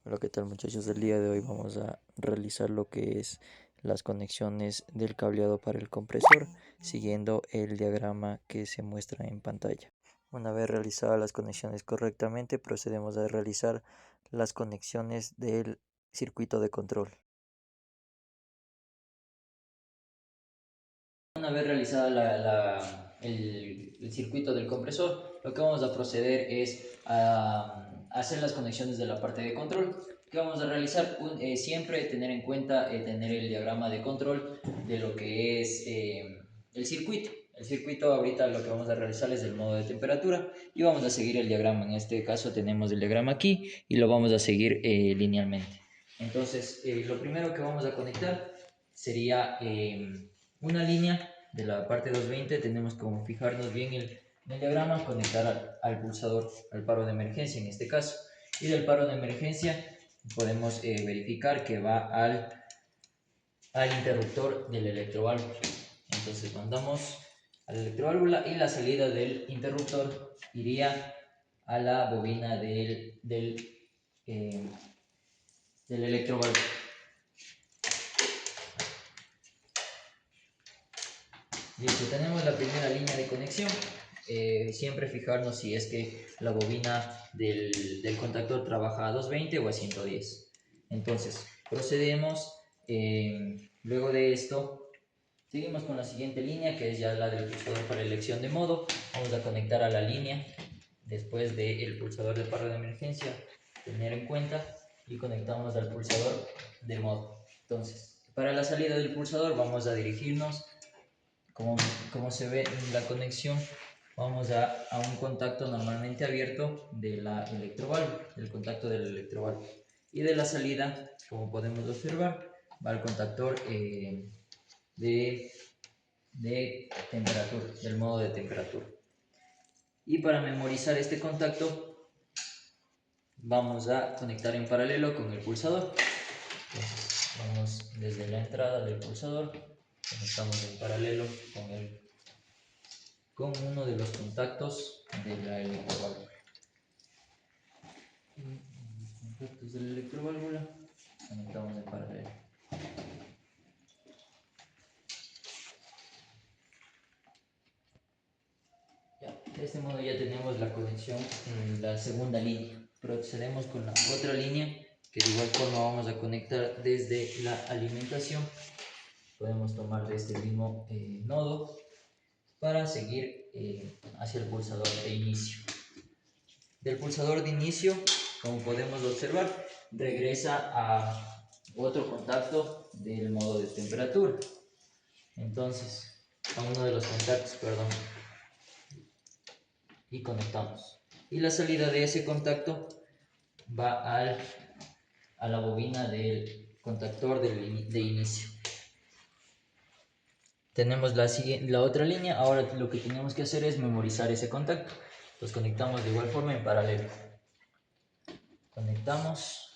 Hola, ¿qué tal muchachos? El día de hoy vamos a realizar lo que es las conexiones del cableado para el compresor, siguiendo el diagrama que se muestra en pantalla. Una vez realizadas las conexiones correctamente, procedemos a realizar las conexiones del circuito de control. Una vez realizada el circuito del compresor, lo que vamos a proceder es a hacer las conexiones de la parte de control. ¿Qué vamos a realizar? Siempre tener en cuenta tener el diagrama de control de lo que es el circuito. El circuito ahorita lo que vamos a realizar es el modo de temperatura y vamos a seguir el diagrama. En este caso tenemos el diagrama aquí y lo vamos a seguir linealmente. Entonces, lo primero que vamos a conectar sería una línea de la parte 220. Tenemos que fijarnos bien el diagrama, conectar al pulsador, al paro de emergencia en este caso, y del paro de emergencia podemos verificar que va al interruptor del electroválvula. Entonces mandamos a la electroválvula y la salida del interruptor iría a la bobina del electroválvula. Listo, tenemos la primera línea de conexión. Siempre fijarnos si es que la bobina del contactor trabaja a 220 o a 110. Entonces, procedemos. Luego de esto, seguimos con la siguiente línea, que es ya la del pulsador para elección de modo. Vamos a conectar a la línea después del pulsador de paro de emergencia, tener en cuenta, y conectamos al pulsador de modo. Entonces, para la salida del pulsador vamos a dirigirnos. Como se ve en la conexión, vamos a un contacto normalmente abierto de la electroválvula, del contacto del electroválvula. Y de la salida, como podemos observar, va al contactor de temperatura, del modo de temperatura. Y para memorizar este contacto, vamos a conectar en paralelo con el pulsador. Entonces, vamos desde la entrada del pulsador, conectamos en paralelo con uno de los contactos de la electroválvula. Y los contactos de la electroválvula conectamos en paralelo. De este modo ya tenemos la conexión en la segunda línea. Procedemos con la otra línea, que de igual forma vamos a conectar desde la alimentación. Podemos tomar de este mismo nodo para seguir hacia el pulsador de inicio. Del pulsador de inicio, como podemos observar, regresa a otro contacto del modo de temperatura. Entonces, a uno de los contactos, perdón, y conectamos. Y la salida de ese contacto va a la bobina del contactor de inicio. Tenemos la otra línea. Ahora lo que tenemos que hacer es memorizar ese contacto. Los conectamos de igual forma en paralelo. Conectamos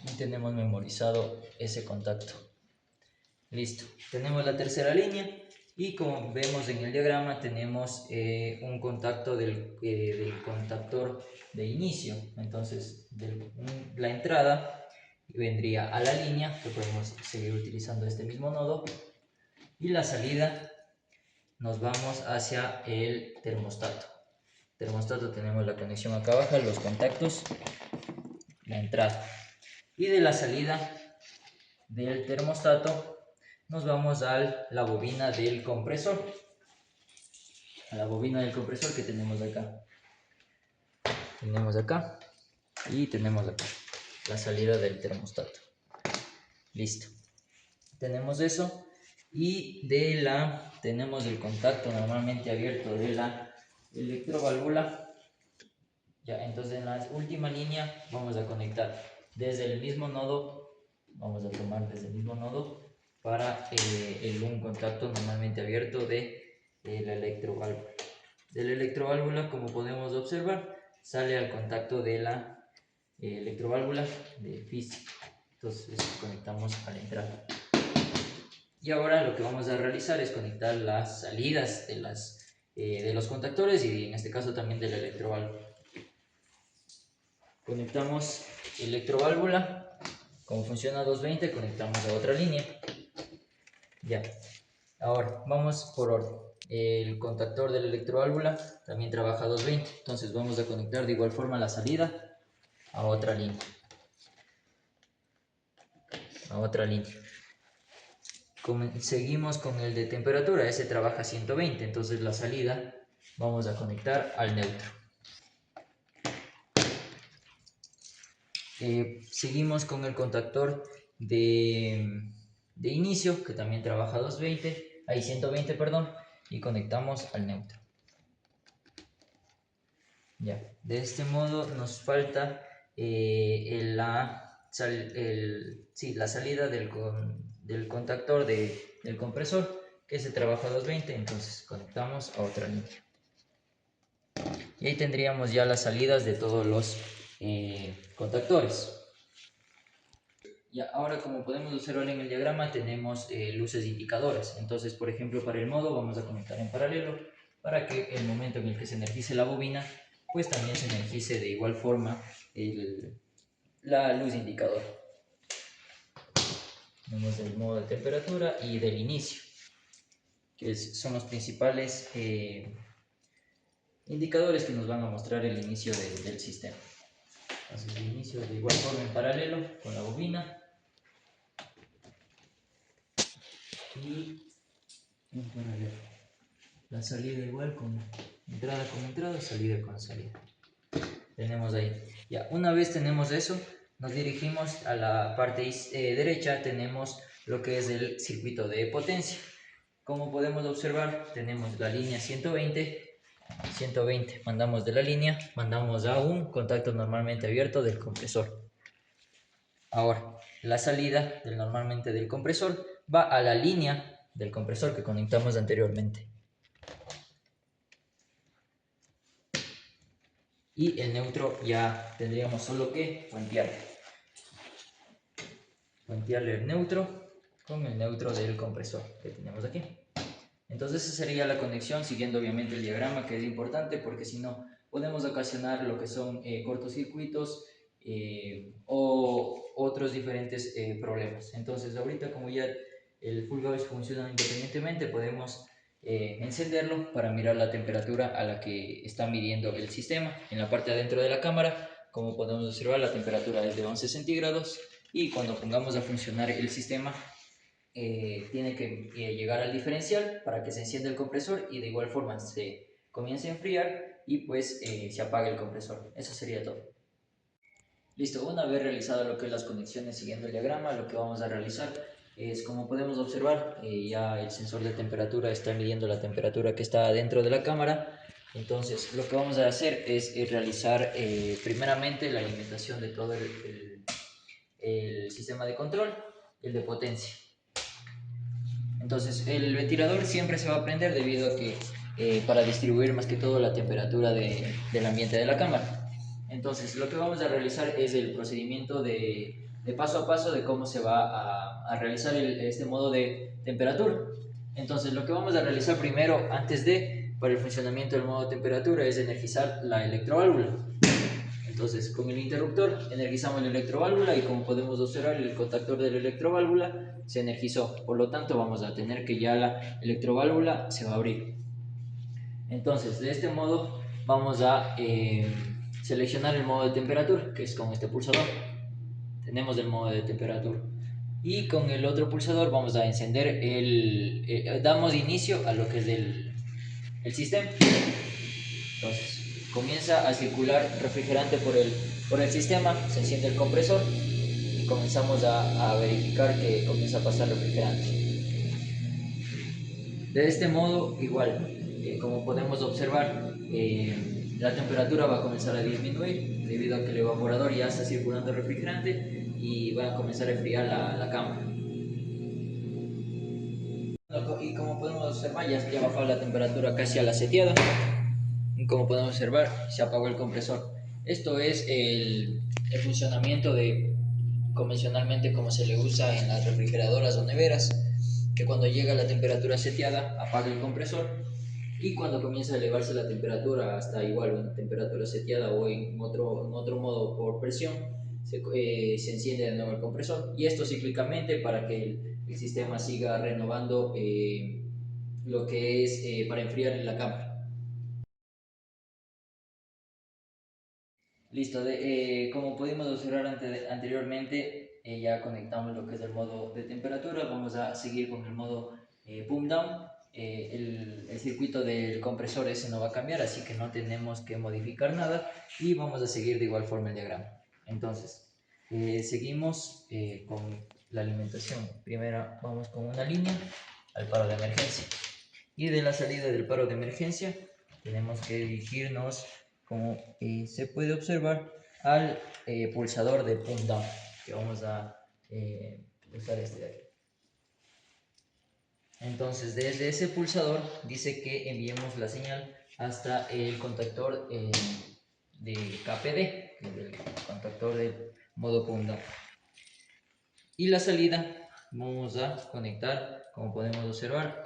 y tenemos memorizado ese contacto. Listo. Tenemos la tercera línea y como vemos en el diagrama tenemos un contacto del contactor de inicio. Entonces la entrada vendría a la línea, que podemos seguir utilizando este mismo nodo, y la salida nos vamos hacia el termostato. Termostato tenemos la conexión acá abajo, los contactos, la entrada, y de la salida del termostato nos vamos a la bobina del compresor, a la bobina del compresor que tenemos acá y tenemos acá la salida del termostato. Listo, tenemos eso. Y tenemos el contacto normalmente abierto de la electroválvula. Ya, entonces en la última línea vamos a conectar desde el mismo nodo, vamos a tomar desde el mismo nodo para un contacto normalmente abierto de la electroválvula. De la electroválvula, como podemos observar, sale al contacto de la electroválvula de física. Entonces conectamos a la entrada. Y ahora lo que vamos a realizar es conectar las salidas de los contactores y en este caso también de la electroválvula. conectamos electroválvula. Como funciona 220, conectamos a otra línea. Ya. Ahora, vamos por orden. El contactor de la electroválvula también trabaja 220, entonces vamos a conectar de igual forma la salida a otra línea. Seguimos con el de temperatura, ese trabaja 120, entonces la salida vamos a conectar al neutro. Seguimos con el contactor de inicio, que también trabaja 120, perdón, y conectamos al neutro. Ya, de este modo nos falta la salida del contactor del compresor, que se trabaja a 220, entonces conectamos a otra línea. Y ahí tendríamos ya las salidas de todos los contactores. Y ahora, como podemos observar en el diagrama, tenemos luces indicadoras. Entonces, por ejemplo, para el modo vamos a conectar en paralelo para que el momento en el que se energice la bobina, pues también se energice de igual forma la luz indicadora. Tenemos el modo de temperatura y del inicio, que son los principales indicadores que nos van a mostrar el inicio del sistema. Entonces, el inicio de igual forma en paralelo con la bobina. Y en paralelo. La salida igual con entrada, salida con salida. Tenemos ahí. Ya, una vez tenemos eso, nos dirigimos a la parte derecha, tenemos lo que es el circuito de potencia. Como podemos observar, tenemos la línea 120, mandamos de la línea, mandamos a un contacto normalmente abierto del compresor. Ahora, la salida normalmente del compresor va a la línea del compresor que conectamos anteriormente. Y el neutro ya tendríamos solo que puentearle el neutro con el neutro del compresor que tenemos aquí. Entonces esa sería la conexión, siguiendo obviamente el diagrama, que es importante porque si no podemos ocasionar lo que son cortocircuitos o otros diferentes problemas. Entonces ahorita, como ya el full gauge funciona independientemente, podemos encenderlo para mirar la temperatura a la que está midiendo el sistema. En la parte de adentro de la cámara, como podemos observar, la temperatura es de 11 centígrados y cuando pongamos a funcionar el sistema tiene que llegar al diferencial para que se encienda el compresor y de igual forma se comience a enfriar y pues se apague el compresor. Eso sería todo. Listo, una vez realizado lo que es las conexiones siguiendo el diagrama, lo que vamos a realizar es, como podemos observar, ya el sensor de temperatura está midiendo la temperatura que está dentro de la cámara. Entonces lo que vamos a hacer es realizar primeramente la alimentación de todo el sistema de control, el de potencia. Entonces el ventilador siempre se va a prender debido a que para distribuir más que todo la temperatura del ambiente de la cámara. Entonces lo que vamos a realizar es el procedimiento de paso a paso de cómo se va a realizar este modo de temperatura. Entonces lo que vamos a realizar primero, para el funcionamiento del modo de temperatura, es energizar la electroválvula. Entonces, con el interruptor energizamos la electroválvula y, como podemos observar, el contactor de la electroválvula se energizó. Por lo tanto, vamos a tener que ya la electroválvula se va a abrir. Entonces, de este modo vamos a seleccionar el modo de temperatura, que es con este pulsador. Tenemos el modo de temperatura. Y con el otro pulsador vamos a encender damos inicio a lo que es el sistema. Entonces, comienza a circular refrigerante por el sistema, se enciende el compresor y comenzamos a verificar que comienza a pasar refrigerante. De este modo, igual, como podemos observar, la temperatura va a comenzar a disminuir debido a que el evaporador ya está circulando refrigerante y va a comenzar a enfriar la cámara. Y como podemos observar, ya bajó la temperatura casi a la seteada. Como podemos observar, se apagó el compresor. Esto es el funcionamiento convencionalmente como se le usa en las refrigeradoras o neveras, que cuando llega a la temperatura seteada apaga el compresor y cuando comienza a elevarse la temperatura hasta igual una temperatura seteada o en otro modo por presión, se enciende de nuevo el compresor, y esto cíclicamente para que el sistema siga renovando lo que es para enfriar la cámara. Listo, como pudimos observar anteriormente, ya conectamos lo que es el modo de temperatura. Vamos a seguir con el modo pump down. El circuito del compresor ese no va a cambiar, así que no tenemos que modificar nada, y vamos a seguir de igual forma el diagrama. Entonces, seguimos con la alimentación. Primero vamos con una línea al paro de emergencia, y de la salida del paro de emergencia tenemos que dirigirnos, como se puede observar, al pulsador de pump down, que vamos a usar este de aquí. Entonces, desde ese pulsador dice que enviemos la señal hasta el contactor de KPD, el contactor de modo pump down. Y la salida vamos a conectar, como podemos observar,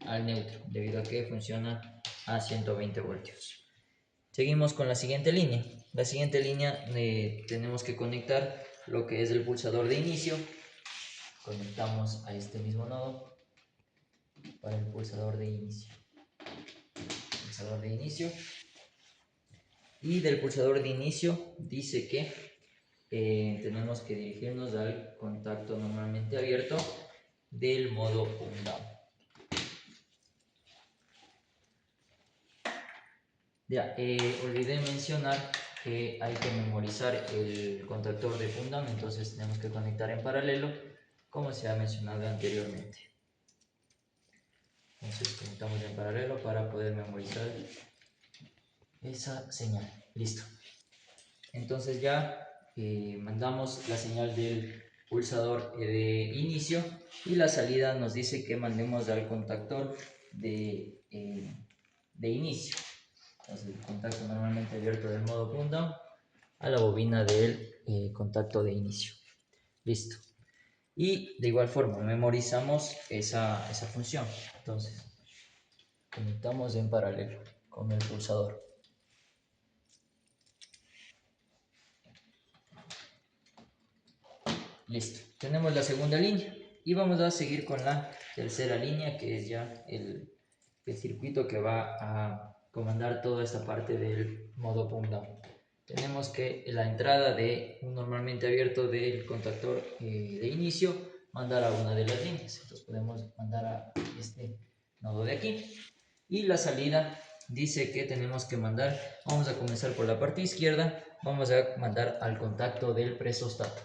al neutro, debido a que funciona a 120 voltios. Seguimos con la siguiente línea. La siguiente línea tenemos que conectar lo que es el pulsador de inicio. Conectamos a este mismo nodo para el pulsador de inicio. Pulsador de inicio. Y del pulsador de inicio dice que tenemos que dirigirnos al contacto normalmente abierto del modo pump down. Ya, olvidé mencionar que hay que memorizar el contactor de pump down, entonces tenemos que conectar en paralelo, como se ha mencionado anteriormente. Entonces conectamos en paralelo para poder memorizar esa señal. Listo. Entonces ya mandamos la señal del pulsador de inicio, y la salida nos dice que mandemos al contactor de inicio. Entonces el contacto normalmente abierto del modo pump down a la bobina del contacto de inicio. Listo. Y de igual forma memorizamos esa función. Entonces conectamos en paralelo con el pulsador. Listo. Tenemos la segunda línea y vamos a seguir con la tercera línea, que es ya el circuito que va a comandar toda esta parte del modo pump down. Tenemos que la entrada de un normalmente abierto del contactor de inicio mandar a una de las líneas. Entonces podemos mandar a este nodo de aquí. Y la salida dice que tenemos que mandar, vamos a comenzar por la parte izquierda, vamos a mandar al contacto del presostato.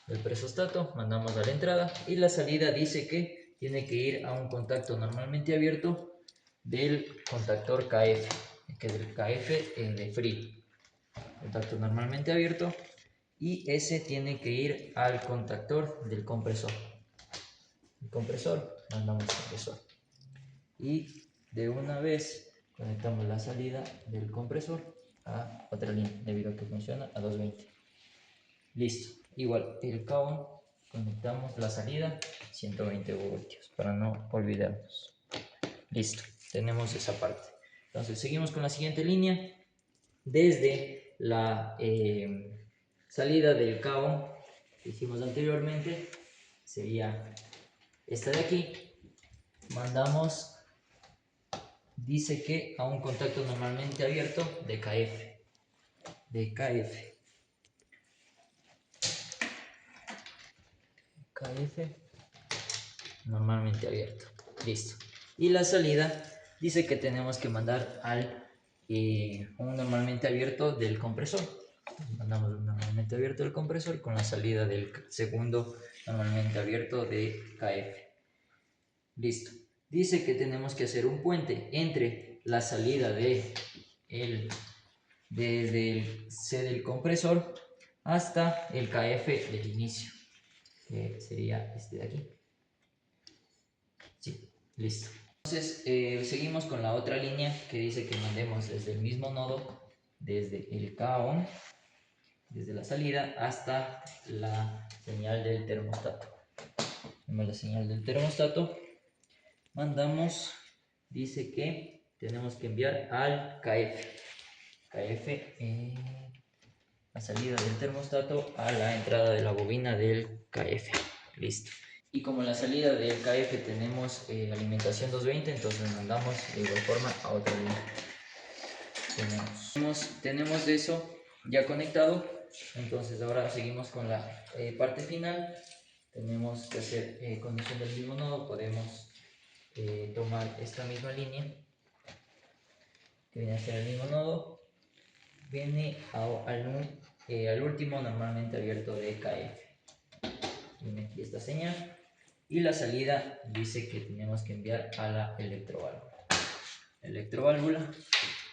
Del presostato mandamos a la entrada, y la salida dice que tiene que ir a un contacto normalmente abierto del contactor KF, que es el KF de frío. Contacto normalmente abierto, y ese tiene que ir al contactor del compresor. El compresor, mandamos al compresor, y de una vez conectamos la salida del compresor a otra línea, debido a que funciona a 220. Listo. Igual el cabo, conectamos la salida 120 voltios para no olvidarnos. Listo, tenemos esa parte. Entonces seguimos con la siguiente línea. Desde la salida del cabo que hicimos anteriormente, sería esta de aquí, mandamos, dice que a un contacto normalmente abierto de KF. KF normalmente abierto. Listo. Y la salida dice que tenemos que mandar al un normalmente abierto del compresor. Mandamos un normalmente abierto del compresor con la salida del segundo normalmente abierto de KF. Listo. Dice que tenemos que hacer un puente entre la salida desde el C del compresor hasta el KF del inicio, que sería este de aquí. Sí, listo. Entonces seguimos con la otra línea que dice que mandemos desde el mismo nodo, desde el K-ON, desde la salida hasta la señal del termostato. Vemos la señal del termostato, mandamos dice que tenemos que enviar al KF, la salida del termostato a la entrada de la bobina del KF. Listo. Y como en la salida del KF tenemos alimentación 220, entonces mandamos de igual forma a otra línea. Tenemos eso ya conectado. Entonces ahora seguimos con la parte final. Tenemos que hacer conexión del mismo nodo. Podemos tomar esta misma línea que viene a ser el mismo nodo, viene al último normalmente abierto de KF. Viene aquí esta señal y la salida dice que tenemos que enviar a la electroválvula,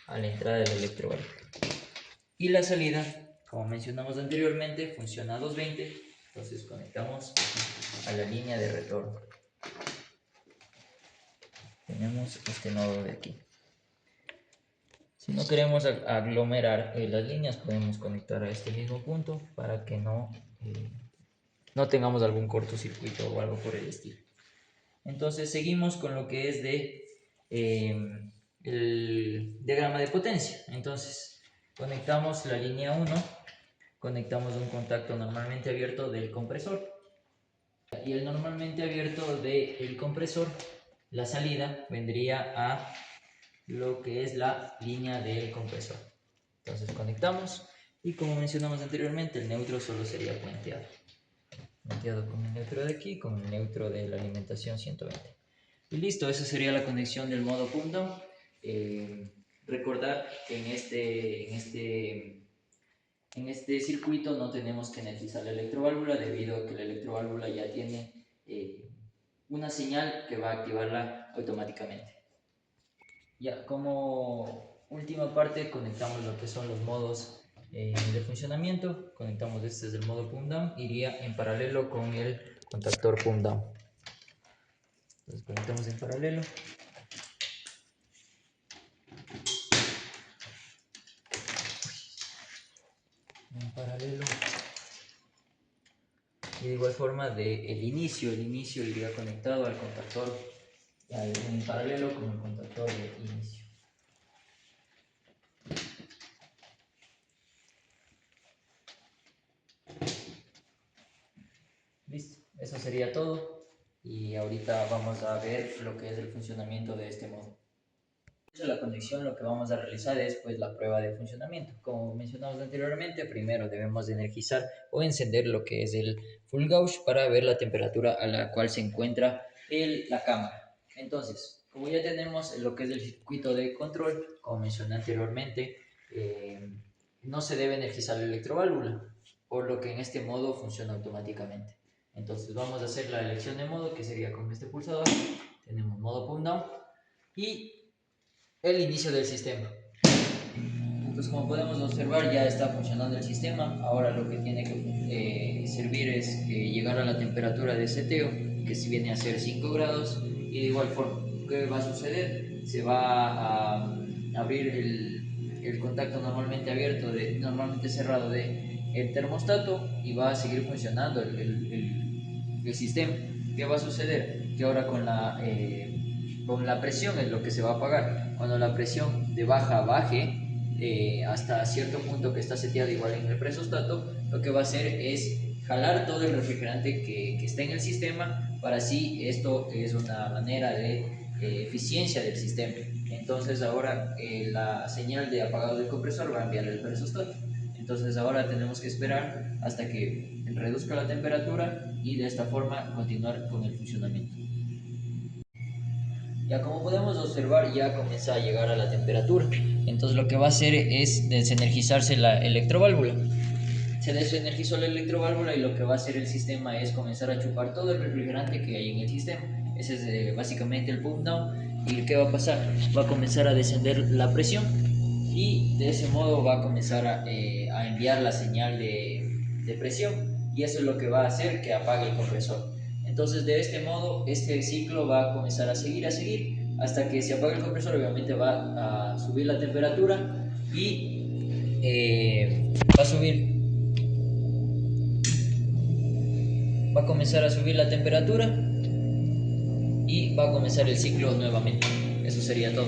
a la entrada de la electroválvula. Y la salida, como mencionamos anteriormente, funciona a 220, entonces conectamos a la línea de retorno. Tenemos este nodo de aquí. Si no queremos aglomerar las líneas, podemos conectar a este mismo punto para que no tengamos algún cortocircuito o algo por el estilo. Entonces seguimos con lo que es el diagrama de potencia. Entonces conectamos la línea 1, conectamos un contacto normalmente abierto del compresor y el normalmente abierto del compresor, la salida vendría a lo que es la línea del compresor. Entonces conectamos y como mencionamos anteriormente, el neutro solo sería puenteado con el neutro de aquí, con el neutro de la alimentación 120. Y listo, esa sería la conexión del modo pump down. Recordar que en este circuito no tenemos que energizar la electroválvula debido a que la electroválvula ya tiene una señal que va a activarla automáticamente. Ya, como última parte conectamos lo que son los modos de funcionamiento. Conectamos este desde el modo pump down, iría en paralelo con el contactor pump down. Entonces conectamos en paralelo. Y de igual forma el inicio iría conectado al contactor en paralelo con el contactor de inicio. Listo, eso sería todo y ahorita vamos a ver lo que es el funcionamiento de este modo. De la conexión lo que vamos a realizar es pues la prueba de funcionamiento. Como mencionamos anteriormente, primero debemos de energizar o encender lo que es el full gauge para ver la temperatura a la cual se encuentra la cámara. Entonces, como ya tenemos lo que es el circuito de control, como mencioné anteriormente, no se debe energizar la electroválvula, por lo que en este modo funciona automáticamente. Entonces vamos a hacer la elección de modo, que sería con este pulsador. Tenemos modo pump down y el inicio del sistema. Entonces, como podemos observar, ya está funcionando el sistema. Ahora lo que tiene que servir es llegar a la temperatura de seteo, que si viene a ser 5 grados. Y de igual forma, ¿qué va a suceder? Se va a abrir el contacto normalmente abierto, normalmente cerrado del termostato y va a seguir funcionando el sistema. ¿Qué va a suceder? Que ahora con la presión es lo que se va a apagar. Cuando la presión de baje hasta cierto punto que está seteado igual en el presostato, lo que va a hacer es jalar todo el refrigerante que está en el sistema. Para así, esto es una manera de eficiencia del sistema. Entonces ahora la señal de apagado del compresor va a enviar el presostato. Entonces ahora tenemos que esperar hasta que reduzca la temperatura y de esta forma continuar con el funcionamiento. Ya como podemos observar, ya comienza a llegar a la temperatura. Entonces lo que va a hacer es desenergizarse la electroválvula. Se desenergizó la electroválvula y lo que va a hacer el sistema es comenzar a chupar todo el refrigerante que hay en el sistema. Ese es básicamente el pump down. ¿Y qué va a pasar? Va a comenzar a descender la presión y de ese modo va a comenzar a enviar la señal de presión, y eso es lo que va a hacer que apague el compresor. Entonces de este modo este ciclo va a comenzar a seguir hasta que se apague el compresor. Obviamente va a subir la temperatura y va a comenzar a subir la temperatura y va a comenzar el ciclo nuevamente. Eso sería todo.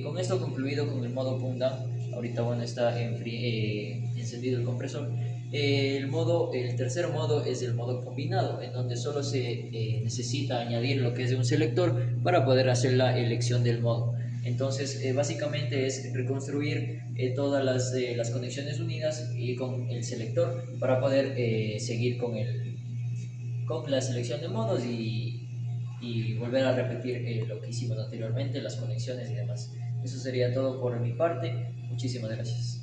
Con esto concluido con el modo Pump Down, ahorita bueno está encendido el compresor. El tercer modo es el modo combinado, en donde solo se necesita añadir lo que es de un selector para poder hacer la elección del modo. Entonces, básicamente es reconstruir todas las conexiones unidas y con el selector para poder seguir con la selección de modos y volver a repetir lo que hicimos anteriormente, las conexiones y demás. Eso sería todo por mi parte. Muchísimas gracias.